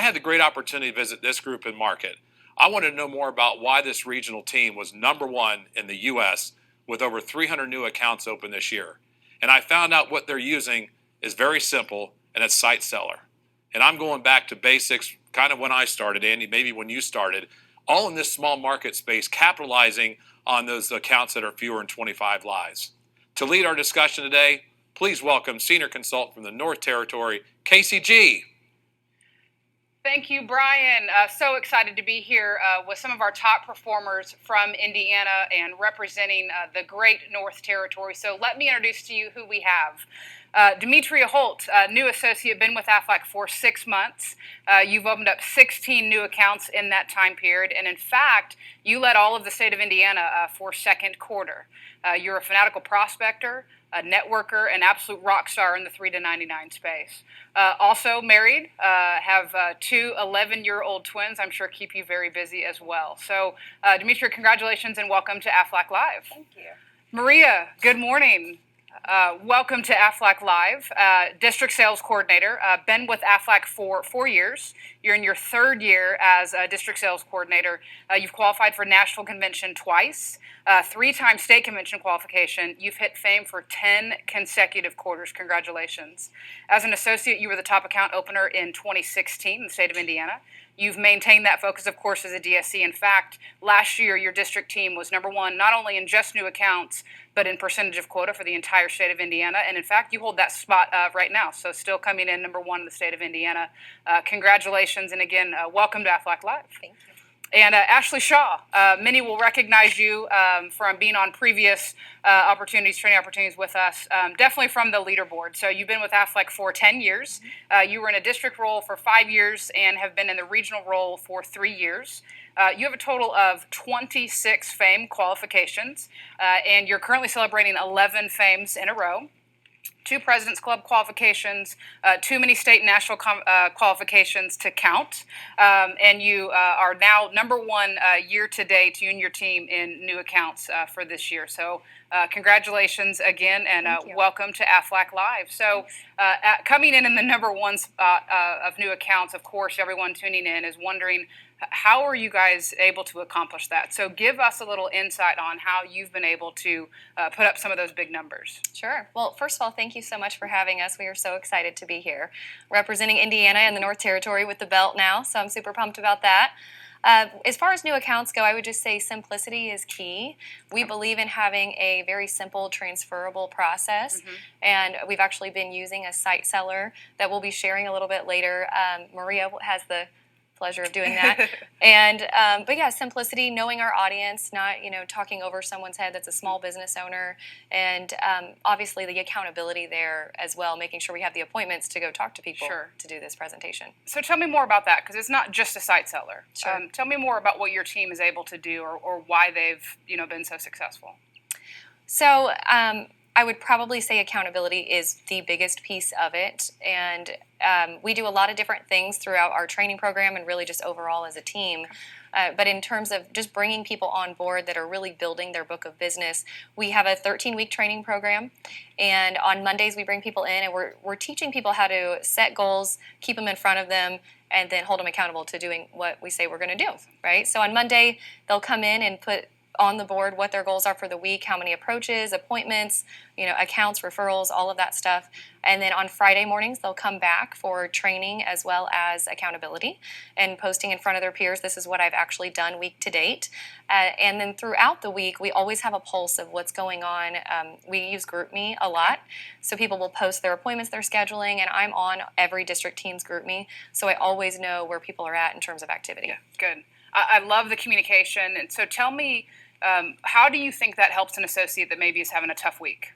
I had the great opportunity to visit this group in market. I wanted to know more about why this regional team was number one in the U.S. with over 300 new accounts open this year. And I found out what they're using is very simple, and it's Site Seller. And I'm going back to basics, kind of when I started, Andy, maybe when you started, all in this small market space, capitalizing on those accounts that are fewer than 25 lives. To lead our discussion today, please welcome Senior Consultant from the North Territory, KCG. Thank you, Brian. So excited to be here with some of our top performers from Indiana and representing the great North Territory. So let me introduce to you who we have. Demetria Holt, new associate, been with Aflac for 6 months. You've opened up 16 new accounts in that time period. And in fact, you led all of the state of Indiana for second quarter. You're a fanatical prospector, a networker, an absolute rock star in the 3 to 99 space. Also married, have two 11-year-old twins. I'm sure keep you very busy as well. So, Demetria, congratulations and welcome to Aflac Live. Thank you. Maria, good morning. Welcome to Aflac Live, District Sales Coordinator. Been with Aflac for 4 years. You're in your third year as a District Sales Coordinator. You've qualified for National Convention twice, 3-time State Convention qualification. You've hit fame for 10 consecutive quarters. Congratulations. As an associate, you were the top account opener in 2016 in the state of Indiana. You've maintained that focus, of course, as a DSC. In fact, last year, your district team was number one, not only in just new accounts, but in percentage of quota for the entire state of Indiana. And in fact, you hold that spot right now. So still coming in number one in the state of Indiana. Congratulations. And again, welcome to Aflac Live. Thank you. And Ashley Shaw, many will recognize you from being on previous training opportunities with us, definitely from the leaderboard. So you've been with Aflac for 10 years. You were in a district role for 5 years and have been in the regional role for 3 years. You have a total of 26 FAME qualifications, and you're currently celebrating 11 FAMEs in a row. 2 President's Club qualifications, too many state and national qualifications to count, and you are now number one year to date, you and your team, in new accounts for this year. So congratulations again, and welcome to Aflac Live. So coming in the number one spot of new accounts, of course, everyone tuning in is wondering, how are you guys able to accomplish that? So give us a little insight on how you've been able to put up some of those big numbers. Sure. Well, first of all, thank you so much for having us. We are so excited to be here, representing Indiana and the North Territory with the belt now, so I'm super pumped about that. As far as new accounts go, I would just say simplicity is key. We believe in having a very simple, transferable process, and we've actually been using a site seller that we'll be sharing a little bit later. Maria has the pleasure of doing that. And but yeah, simplicity, knowing our audience, not talking over someone's head that's a small business owner, and obviously the accountability there as well, making sure we have the appointments to go talk to people to do this presentation. So tell me more about that, because it's not just a site seller. Sure. Tell me more about what your team is able to do, or why they've been so successful. So I would probably say accountability is the biggest piece of it, and we do a lot of different things throughout our training program and really just overall as a team. But in terms of just bringing people on board that are really building their book of business, we have a 13-week training program, and on Mondays we bring people in and we're teaching people how to set goals, keep them in front of them, and then hold them accountable to doing what we say we're going to do, right? So on Monday, they'll come in and put on the board what their goals are for the week, how many approaches, appointments, accounts, referrals, all of that stuff. And then on Friday mornings, they'll come back for training as well as accountability and posting in front of their peers. This is what I've actually done week to date. And then throughout the week, we always have a pulse of what's going on. We use GroupMe a lot, so people will post their appointments they're scheduling, and I'm on every district team's GroupMe, so I always know where people are at in terms of activity. Yeah, good. I love the communication. And so tell me, how do you think that helps an associate that maybe is having a tough week?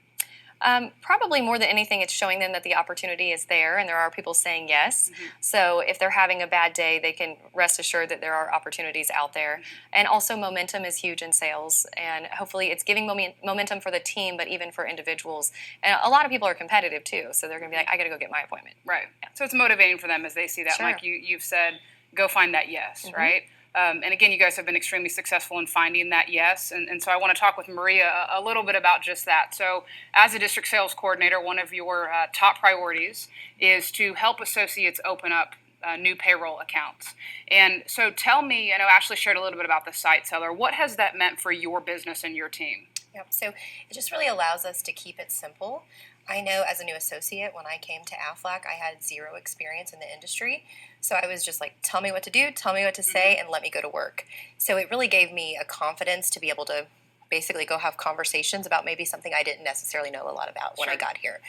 Probably more than anything, it's showing them that the opportunity is there and there are people saying yes. So if they're having a bad day, they can rest assured that there are opportunities out there. And also momentum is huge in sales, and hopefully it's giving momentum for the team, but even for individuals. And a lot of people are competitive too, so they're going to be like, I got to go get my appointment. Right. Yeah. So it's motivating for them as they see that. Sure. Like you've said, go find that yes, right? And again, you guys have been extremely successful in finding that yes. And so I want to talk with Maria a little bit about just that. So as a district sales coordinator, one of your top priorities is to help associates open up new payroll accounts. And so tell me, I know Ashley shared a little bit about the site seller. What has that meant for your business and your team? Yep. So it just really allows us to keep it simple. I know as a new associate, when I came to Aflac, I had zero experience in the industry. So I was just like, tell me what to do, tell me what to say, and let me go to work. So it really gave me a confidence to be able to basically go have conversations about maybe something I didn't necessarily know a lot about when I got here.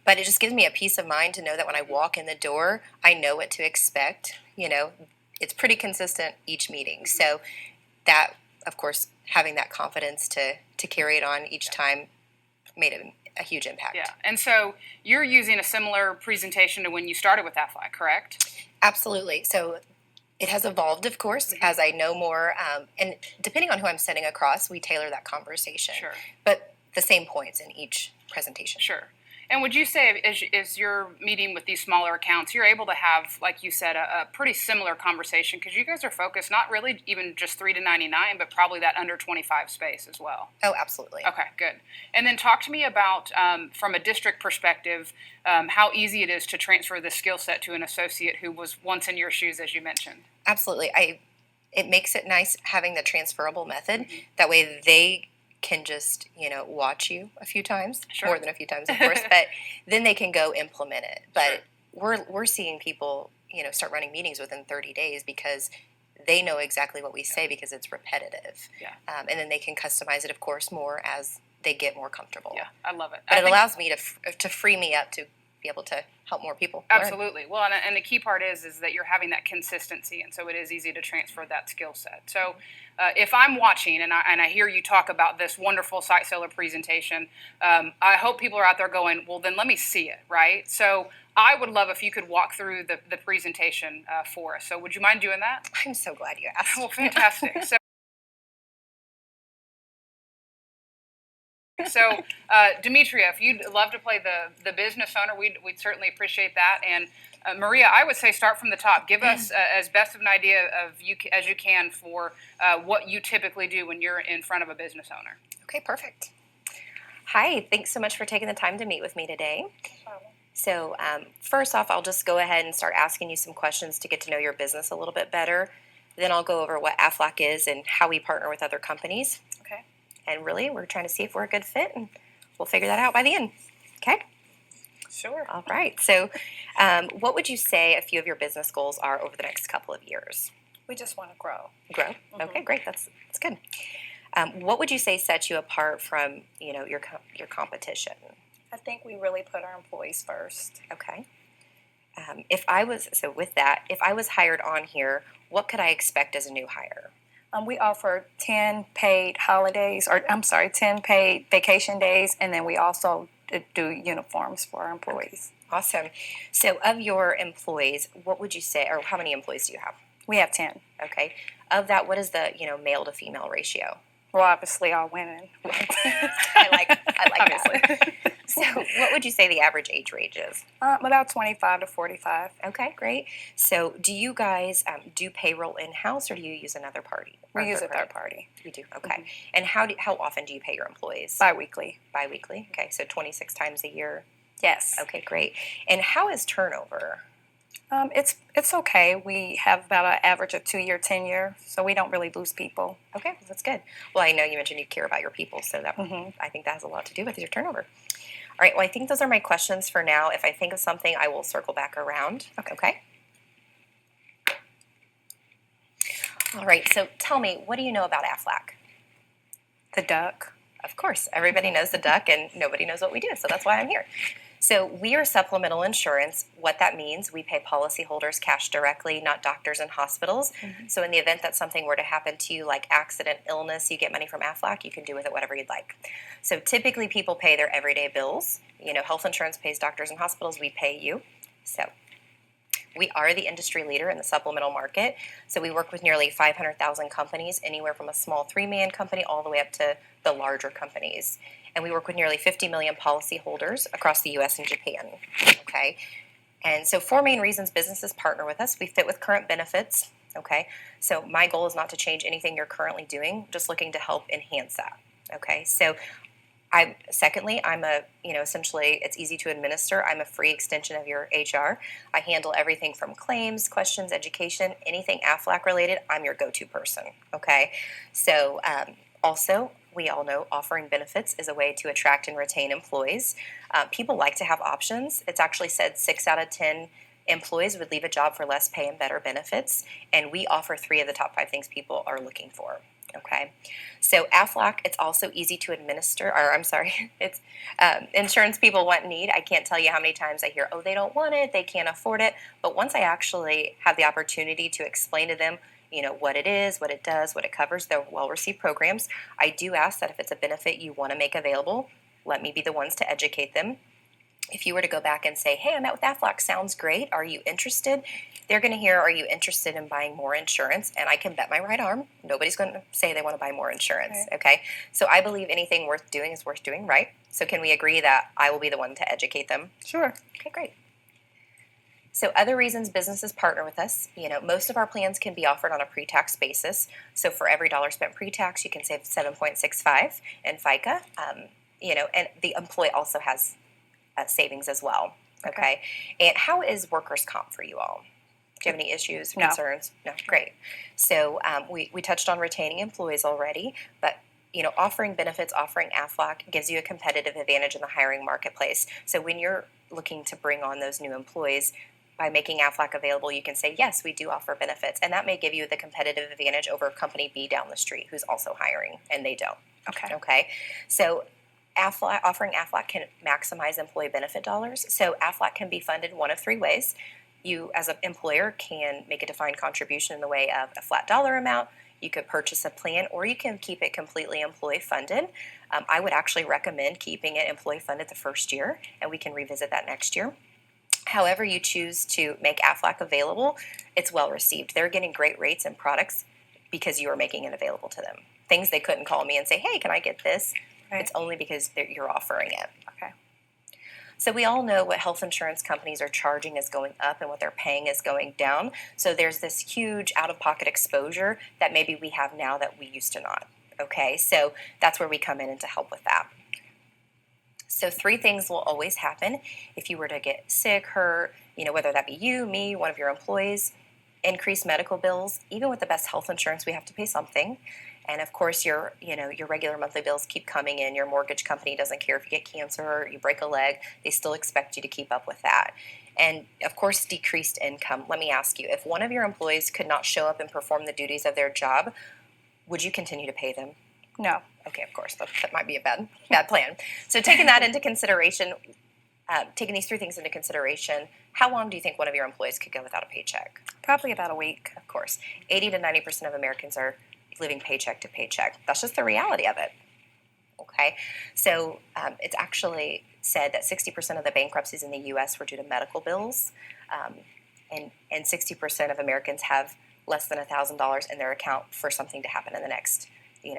But it just gives me a peace of mind to know that when I walk in the door, I know what to expect. You know, it's pretty consistent each meeting. So that, of course, having that confidence to carry it on each time made a huge impact. Yeah, and so you're using a similar presentation to when you started with Aflac, correct? Absolutely. So it has evolved, of course, as I know more. And depending on who I'm sitting across, we tailor that conversation. Sure. But the same points in each presentation. Sure. And would you say, as you're meeting with these smaller accounts, you're able to have, like you said, a pretty similar conversation because you guys are focused not really even just 3 to 99, but probably that under 25 space as well? Oh, absolutely. Okay, good. And then talk to me about, from a district perspective, how easy it is to transfer the skill set to an associate who was once in your shoes, as you mentioned. Absolutely. It makes it nice having the transferable method. That way they can just, watch you a few times, more than a few times, of course, but then they can go implement it. But we're seeing people, start running meetings within 30 days because they know exactly what we say because it's repetitive. Yeah. And then they can customize it, of course, more as they get more comfortable. Yeah, I love it. But it allows me to free me up to be able to help more people learn. Absolutely. Well, and the key part is that you're having that consistency, and so it is easy to transfer that skill set. So if I'm watching and I hear you talk about this wonderful site seller presentation, I hope people are out there going, well, then let me see it, right? So I would love if you could walk through the presentation for us. So would you mind doing that? I'm so glad you asked. Well, fantastic. So, Demetria, if you'd love to play the business owner, we'd certainly appreciate that. And Maria, I would say start from the top. Give us as best of an idea of you as you can for what you typically do when you're in front of a business owner. Okay, perfect. Hi, thanks so much for taking the time to meet with me today. So first off, I'll just go ahead and start asking you some questions to get to know your business a little bit better. Then I'll go over what Aflac is and how we partner with other companies. Okay. And really, we're trying to see if we're a good fit, and we'll figure that out by the end. Okay? Sure. All right. So what would you say a few of your business goals are over the next couple of years? We just want to grow. Grow? Okay, great. That's good. What would you say sets you apart from, your competition? I think we really put our employees first. Okay. If I was hired on here, what could I expect as a new hire? We offer 10 paid holidays, 10 paid vacation days, and then we also do uniforms for our employees. Awesome. So of your employees, what would you say, or how many employees do you have? We have 10. Okay. Of that, what is the, male to female ratio? Well, obviously all women. I like that. So what would you say the average age range is? About 25 to 45. Okay, great. So do you guys do payroll in-house or do you use another party? We use a third party. You do? Okay. And how often do you pay your employees? Bi-weekly. Bi-weekly? Okay, so 26 times a year? Yes. Okay, great. And how is turnover? It's okay. We have about an average of 2-year tenure, so we don't really lose people. Okay, that's good. Well, I know you mentioned you care about your people, so that I think that has a lot to do with your turnover. All right, well, I think those are my questions for now. If I think of something, I will circle back around. Okay? All right, so tell me, what do you know about Aflac? The duck. Of course, everybody knows the duck, and nobody knows what we do, so that's why I'm here. So we are supplemental insurance. What that means, we pay policyholders cash directly, not doctors and hospitals. So in the event that something were to happen to you, like accident, illness, you get money from Aflac, you can do with it whatever you'd like. So typically people pay their everyday bills. Health insurance pays doctors and hospitals, we pay you. So we are the industry leader in the supplemental market. So we work with nearly 500,000 companies, anywhere from a small 3-man company all the way up to the larger companies. And we work with nearly 50 million policyholders across the U.S. and Japan. Okay, and so 4 main reasons businesses partner with us. We fit with current benefits. Okay, so my goal is not to change anything you're currently doing, just looking to help enhance that. Okay, so I'm a, essentially it's easy to administer. I'm a free extension of your HR. I handle everything from claims, questions, education, anything Aflac related. I'm your go-to person. Okay. So, also, we all know offering benefits is a way to attract and retain employees. People like to have options. It's actually said 6 out of 10 employees would leave a job for less pay and better benefits. And we offer 3 of the top 5 things people are looking for. Okay, so Aflac, it's also easy to administer, or I'm sorry, it's insurance people want and need. I can't tell you how many times I hear, oh, they don't want it, they can't afford it. But once I actually have the opportunity to explain to them, what it is, what it does, what it covers, they're well-received programs. I do ask that if it's a benefit you want to make available, let me be the ones to educate them. If you were to go back and say, hey, I met with Aflac, sounds great, are you interested? They're going to hear, are you interested in buying more insurance? And I can bet my right arm, nobody's going to say they want to buy more insurance, okay? So I believe anything worth doing is worth doing right. So can we agree that I will be the one to educate them? Sure. Okay, great. So other reasons businesses partner with us, most of our plans can be offered on a pre-tax basis. So for every dollar spent pre-tax, you can save 7.65 in FICA. And the employee also has savings as well. Okay. And how is workers' comp for you all? Do you have any issues, No. concerns? No. Great. So we touched on retaining employees already, but offering benefits, offering Aflac gives you a competitive advantage in the hiring marketplace. So when you're looking to bring on those new employees, by making Aflac available, you can say, yes, we do offer benefits. And that may give you the competitive advantage over company B down the street who's also hiring, and they don't. Okay. So offering Aflac can maximize employee benefit dollars. So Aflac can be funded one of 3 ways. You, as an employer, can make a defined contribution in the way of a flat dollar amount. You could purchase a plan, or you can keep it completely employee funded. I would actually recommend keeping it employee funded the first year, and we can revisit that next year. However you choose to make Aflac available, it's well received. They're getting great rates and products because you are making it available to them. Things they couldn't call me and say, hey, can I get this? Right. It's only because you're offering it. Okay. So we all know what health insurance companies are charging is going up and what they're paying is going down. So there's this huge out-of-pocket exposure that maybe we have now that we used to not. Okay, so that's where we come in and to help with that. So 3 things will always happen if you were to get sick, hurt, whether that be you, me, one of your employees, increased medical bills. Even with the best health insurance, we have to pay something. And of course, your regular monthly bills keep coming in. Your mortgage company doesn't care if you get cancer or you break a leg. They still expect you to keep up with that. And of course, decreased income. Let me ask you, if one of your employees could not show up and perform the duties of their job, would you continue to pay them? No. Okay, of course, that might be a bad plan. So taking that into consideration, taking these 3 things into consideration, how long do you think one of your employees could go without a paycheck? Probably about a week. Of course, 80 to 90% of Americans are living paycheck to paycheck. That's just the reality of it. Okay, so it's actually said that 60% of the bankruptcies in the U.S. were due to medical bills, and 60% of Americans have less than $1,000 in their account for something to happen in the next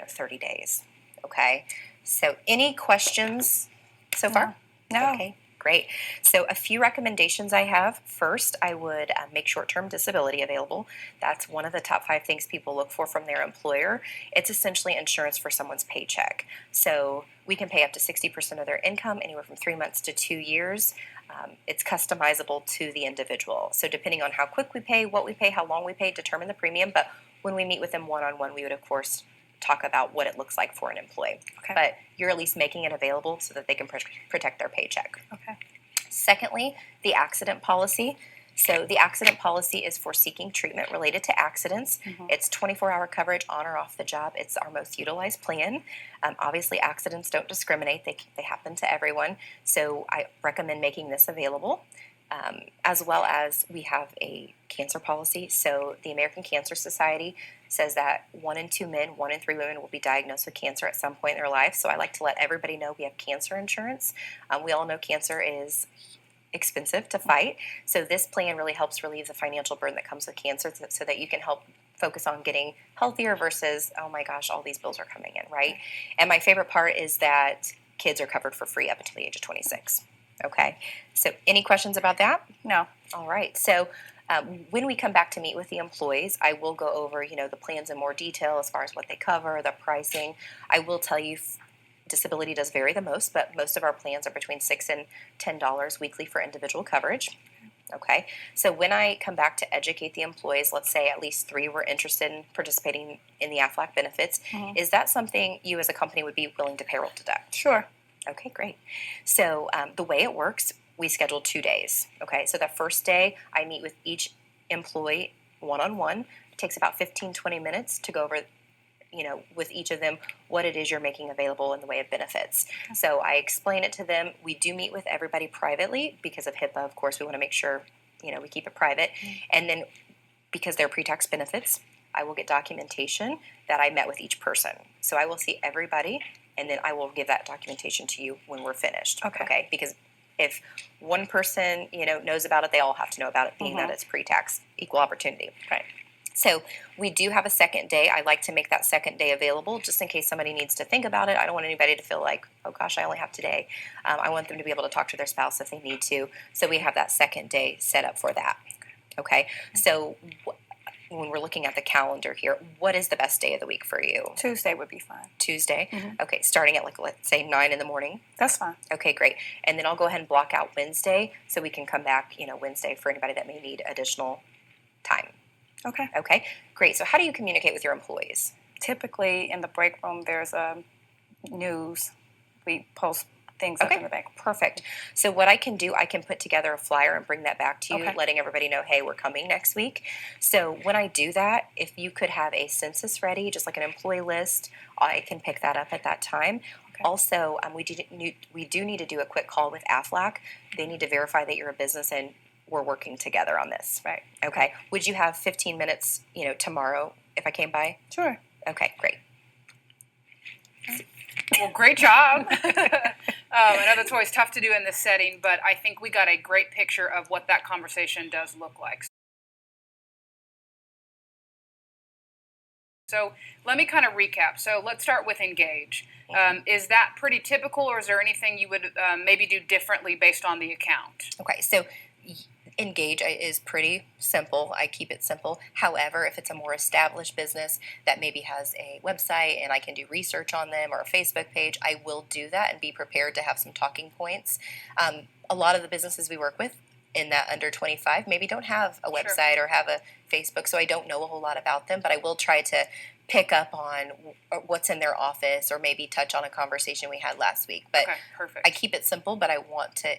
30 days. Okay, so any questions so far? No. Okay, great. So a few recommendations I have. First, I would make short-term disability available. That's one of the top 5 things people look for from their employer. It's essentially insurance for someone's paycheck. So we can pay up to 60% of their income, anywhere from 3 months to 2 years. It's customizable to the individual. So depending on how quick we pay, what we pay, how long we pay, determine the premium. But when we meet with them one-on-one, we would, of course, talk about what it looks like for an employee. Okay. But you're at least making it available so that they can protect their paycheck. Okay. Secondly, the accident policy. So the accident policy is for seeking treatment related to accidents. It's 24-hour coverage on or off the job. It's our most utilized plan. Obviously, accidents don't discriminate. They happen to everyone. So I recommend making this available. As well as we have a cancer policy. So the American Cancer Society says that 1 in 2 men, 1 in 3 women will be diagnosed with cancer at some point in their life. So I like to let everybody know we have cancer insurance. We all know cancer is expensive to fight. So this plan really helps relieve the financial burden that comes with cancer so that you can help focus on getting healthier versus, oh my gosh, all these bills are coming in, right? And my favorite part is that kids are covered for free up until the age of 26. Okay, so any questions about that? No. All right, so when we come back to meet with the employees, I will go over, the plans in more detail as far as what they cover, the pricing. I will tell you disability does vary the most, but most of our plans are between $6 and $10 weekly for individual coverage. Okay, so when I come back to educate the employees, let's say at least 3 were interested in participating in the Aflac benefits, is that something you as a company would be willing to payroll deduct? Sure. Okay, great. So the way it works, we schedule 2 days. Okay, so the first day I meet with each employee one-on-one. It takes about 15-20 minutes to go over, with each of them what it is you're making available in the way of benefits. So I explain it to them. We do meet with everybody privately because of HIPAA. Of course, we want to make sure, we keep it private. And then because they're pre-tax benefits, I will get documentation that I met with each person. So I will see everybody, and then I will give that documentation to you when we're finished. Okay. Because if one person, knows about it, they all have to know about it, being that it's pre-tax, equal opportunity. Right. So we do have a second day. I like to make that second day available just in case somebody needs to think about it. I don't want anybody to feel like, oh gosh, I only have today. I want them to be able to talk to their spouse if they need to. So we have that second day set up for that. Okay. So when we're looking at the calendar here, what is the best day of the week for you? Tuesday would be fine. Tuesday? Okay, starting at let's say 9 in the morning. That's fine. Okay, great. And then I'll go ahead and block out Wednesday so we can come back, Wednesday for anybody that may need additional time. Okay. Okay, great. So how do you communicate with your employees? Typically in the break room, there's news. We post things up in the back. Perfect. So what I can do, I can put together a flyer and bring that back to you, Okay. letting everybody know, hey, we're coming next week. So when I do that, if you could have a census ready, just like an employee list, I can pick that up at that time. Okay. Also, we do need to do a quick call with Aflac. They need to verify that you're a business and we're working together on this. Right. Okay. Would you have 15 minutes, tomorrow if I came by? Sure. Okay, great. Well, great job. I know that's always tough to do in this setting, but I think we got a great picture of what that conversation does look like. So let me kind of recap. So let's start with engage. Is that pretty typical, or is there anything you would maybe do differently based on the account? Okay, so engage is pretty simple. I keep it simple. However, if it's a more established business that maybe has a website and I can do research on them or a Facebook page, I will do that and be prepared to have some talking points. A lot of the businesses we work with in that under 25 maybe don't have a website or have a Facebook, so I don't know a whole lot about them, but I will try to pick up on what's in their office or maybe touch on a conversation we had last week. But Okay, perfect. I keep it simple, but I want to,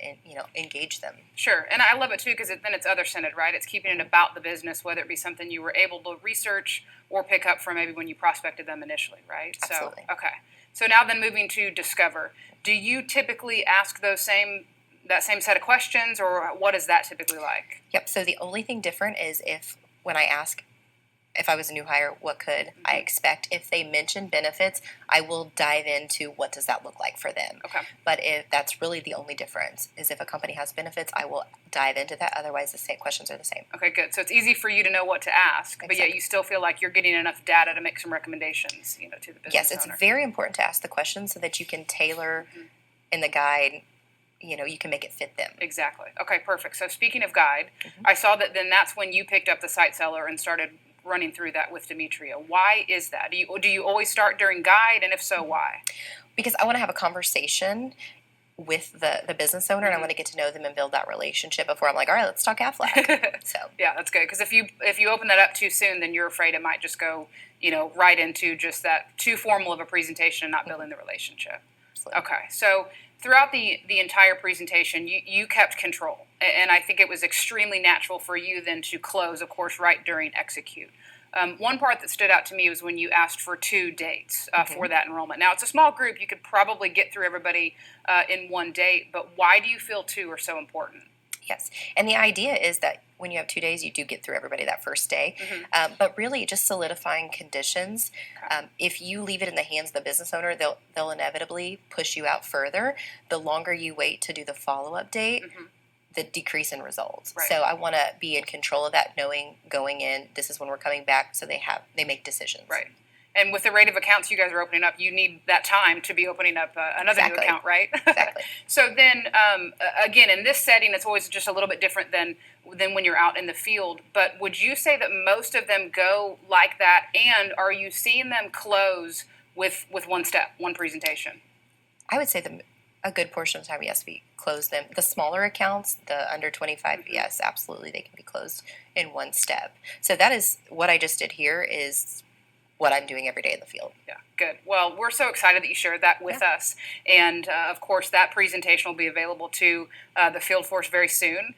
engage them. Sure, and I love it too because then it's other-centered, right? It's keeping it about the business, whether it be something you were able to research or pick up from maybe when you prospected them initially, right? Absolutely. So, okay. So now then moving to discover. Do you typically ask that same set of questions, or what is that typically like? Yep, so the only thing different is when I ask if I was a new hire, what could I expect? If they mention benefits, I will dive into what does that look like for them. Okay. But if that's really the only difference, is if a company has benefits, I will dive into that. Otherwise, the same questions are the same. Okay, good. So it's easy for you to know what to ask, but yet Exactly. you still feel like you're getting enough data to make some recommendations, to the business Yes, it's owner. very important to ask the questions so that you can tailor in the guide, you can make it fit them. Exactly. Okay, perfect. So speaking of guide, I saw that then that's when you picked up the site seller and started running through that with Demetria. Why is that? Do you always start during guide, and if so, why? Because I want to have a conversation with the business owner, and I want to get to know them and build that relationship before I'm like, all right, let's talk Aflac. So Yeah, that's good. Because if you open that up too soon, then you're afraid it might just go, right into just that too formal of a presentation and not building the relationship. absolutely. Okay, so throughout the entire presentation, you kept control, and I think it was extremely natural for you then to close, of course, right during execute. One part that stood out to me was when you asked for 2 dates for that enrollment. Now, it's a small group. You could probably get through everybody in 1 date, but why do you feel 2 are so important? Yes, and the idea is that when you have 2 days, you do get through everybody that first day. But really, just solidifying conditions. If you leave it in the hands of the business owner, they'll inevitably push you out further. The longer you wait to do the follow-up date, the decrease in results. Right. So I want to be in control of that, knowing going in, this is when we're coming back, so they make decisions. Right. And with the rate of accounts you guys are opening up, you need that time to be opening up another new Exactly. account, right? Exactly. So then, again, in this setting, it's always just a little bit different than when you're out in the field. But would you say that most of them go like that? And are you seeing them close with one step, one presentation? I would say a good portion of the time, yes, we close them. The smaller accounts, the under 25, yes, absolutely, they can be closed in one step. So that is what I just did here is what I'm doing every day in the field. Yeah, good. Well, we're so excited that you shared that with us. And of course, that presentation will be available to the field force very soon.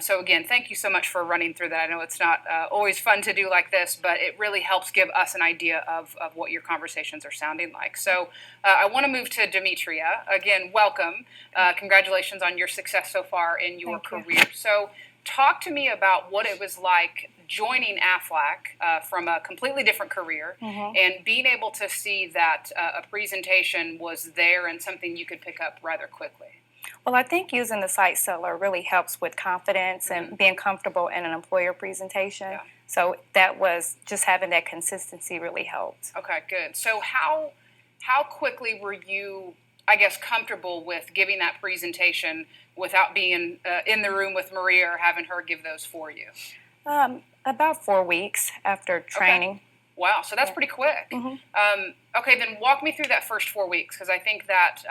So again, thank you so much for running through that. I know it's not always fun to do like this, but it really helps give us an idea of what your conversations are sounding like. So I want to move to Demetria. Again, welcome. Congratulations on your success so far in your career. So talk to me about what it was like joining Aflac from a completely different career and being able to see that a presentation was there and something you could pick up rather quickly. Well, I think using the site seller really helps with confidence and being comfortable in an employer presentation. Yeah. So that was just having that consistency really helped. Okay, good. So how quickly were you, I guess, comfortable with giving that presentation without being in the room with Maria or having her give those for you? About 4 weeks after training. Okay. Wow, so that's pretty quick. Okay, then walk me through that first 4 weeks, because I think that,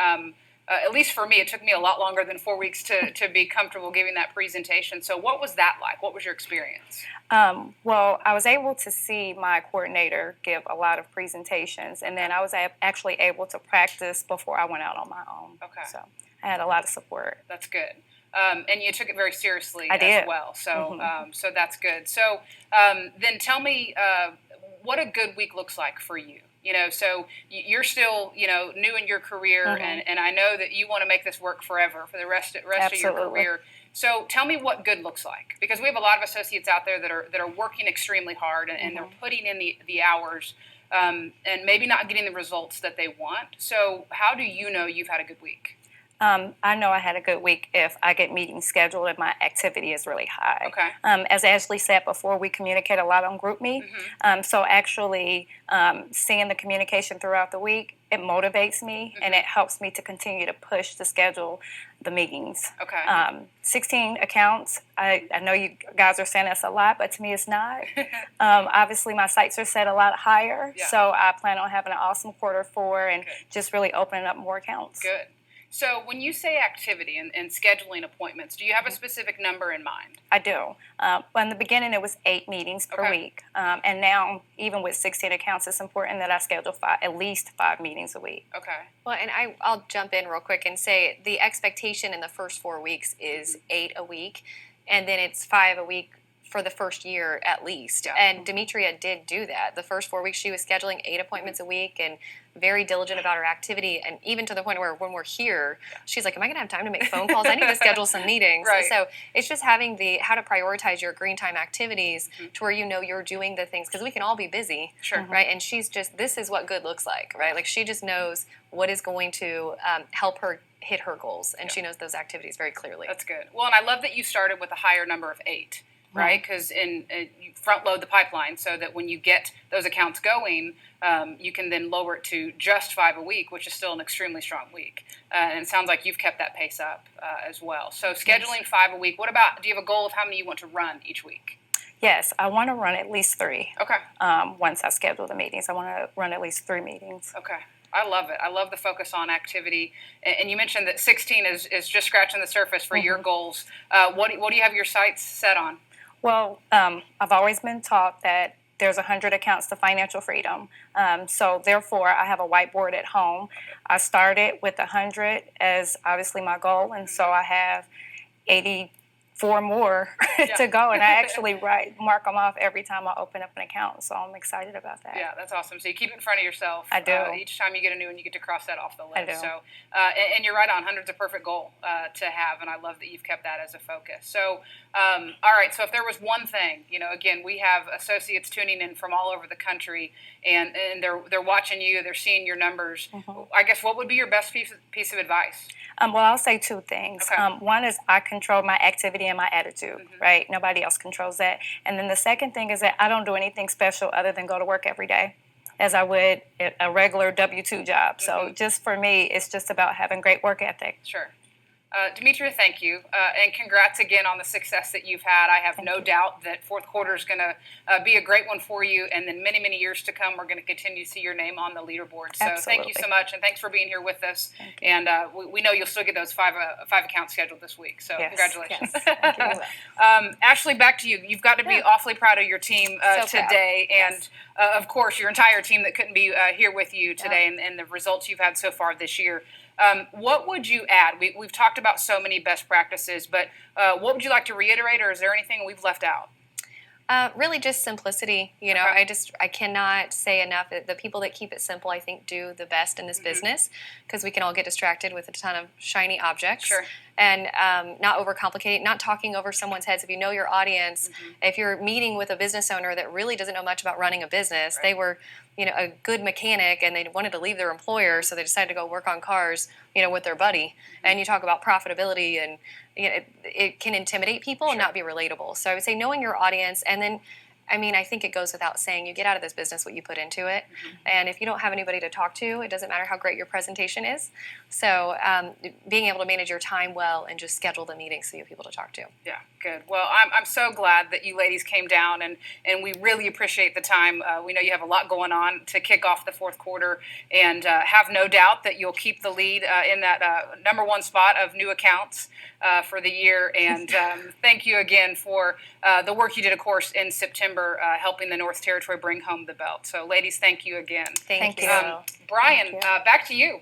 at least for me, it took me a lot longer than 4 weeks to be comfortable giving that presentation. So what was that like? What was your experience? Well, I was able to see my coordinator give a lot of presentations, and then I was actually able to practice before I went out on my own. Okay. So I had a lot of support. That's good. And you took it very seriously I did. as well. So, so that's good. So then tell me what a good week looks like for you. You know, so you're still, new in your career, and I know that you want to make this work forever for the rest of your career. So tell me what good looks like, because we have a lot of associates out there that are working extremely hard and they're putting in the hours and maybe not getting the results that they want. So how do you know you've had a good week? I know I had a good week if I get meetings scheduled and my activity is really high. Okay. As Ashley said before, we communicate a lot on group meet. So actually seeing the communication throughout the week, it motivates me and it helps me to continue to push to schedule the meetings. Okay. 16 accounts. I know you guys are saying that's a lot, but to me it's not. Obviously my sights are set a lot higher, so I plan on having an awesome quarter 4 and just really opening up more accounts. Good. So when you say activity and scheduling appointments, do you have a specific number in mind? I do. In the beginning, it was 8 meetings per week. And now, even with 16 accounts, it's important that I schedule at least 5 meetings a week. Okay. Well, and I'll jump in real quick and say the expectation in the first 4 weeks is 8 a week, and then it's 5 a week for the first year at least. And Demetria did do that. The first 4 weeks, she was scheduling 8 appointments a week and very diligent about her activity, and even to the point where when we're here, she's like, am I going to have time to make phone calls? I need to schedule some meetings. Right. So it's just having how to prioritize your green time activities to where you're doing the things, because we can all be busy, right? And she's just, this is what good looks like, right? Like she just knows what is going to help her hit her goals, and she knows those activities very clearly. That's good. Well, and I love that you started with a higher number of 8. Right, because you front load the pipeline so that when you get those accounts going, you can then lower it to just 5 a week, which is still an extremely strong week. And it sounds like you've kept that pace up as well. So scheduling 5 a week. What about? Do you have a goal of how many you want to run each week? Yes, I want to run at least 3. Okay. Once I schedule the meetings, I want to run at least 3 meetings. Okay. I love it. I love the focus on activity. And you mentioned that 16 is just scratching the surface for your goals. What do you have your sights set on? Well, I've always been taught that there's 100 accounts to financial freedom. So therefore, I have a whiteboard at home. I started with 100 as obviously my goal, and so I have 84 more to go, and I actually mark them off every time I open up an account, so I'm excited about that. Yeah, that's awesome. So you keep it in front of yourself. I do. Each time you get a new one, you get to cross that off the list. I do. So, and you're right on, 100's a perfect goal to have, and I love that you've kept that as a focus. So, all right, so if there was one thing, again, we have associates tuning in from all over the country, and they're watching you, they're seeing your numbers. I guess what would be your best piece of advice? Well, I'll say 2 things. Okay. One is I control my activity and my attitude, right? Nobody else controls that. And then the second thing is that I don't do anything special other than go to work every day as I would a regular W-2 job. So just for me, it's just about having great work ethic. Sure. Demetria, thank you, and congrats again on the success that you've had. I have no doubt that fourth quarter is going to be a great one for you, and then many, many years to come, we're going to continue to see your name on the leaderboard. So thank you so much, and thanks for being here with us. And we know you'll still get those five accounts scheduled this week. So congratulations. Yes. Thank you. Ashley, back to you. You've got to be awfully proud of your team today, and of course your entire team that couldn't be here with you today, and the results you've had so far this year. What would you add? We've talked about so many best practices, but what would you like to reiterate, or is there anything we've left out? Really just simplicity. I cannot say enough that the people that keep it simple, I think, do the best in this business, because we can all get distracted with a ton of shiny objects. Sure. And not overcomplicate, not talking over someone's heads. If you know your audience, if you're meeting with a business owner that really doesn't know much about running a business, they were, a good mechanic and they wanted to leave their employer, so they decided to go work on cars, with their buddy. And you talk about profitability, and it can intimidate people and not be relatable. So I would say knowing your audience, and then I think it goes without saying, you get out of this business what you put into it. And if you don't have anybody to talk to, it doesn't matter how great your presentation is. So being able to manage your time well and just schedule the meetings so you have people to talk to. Yeah, good. Well, I'm so glad that you ladies came down, and we really appreciate the time. We know you have a lot going on to kick off the fourth quarter, and have no doubt that you'll keep the lead in that number one spot of new accounts for the year. And thank you again for the work you did, of course, in September, helping the North Territory bring home the belt. So, ladies, thank you again. Thank you. Brian, back to you.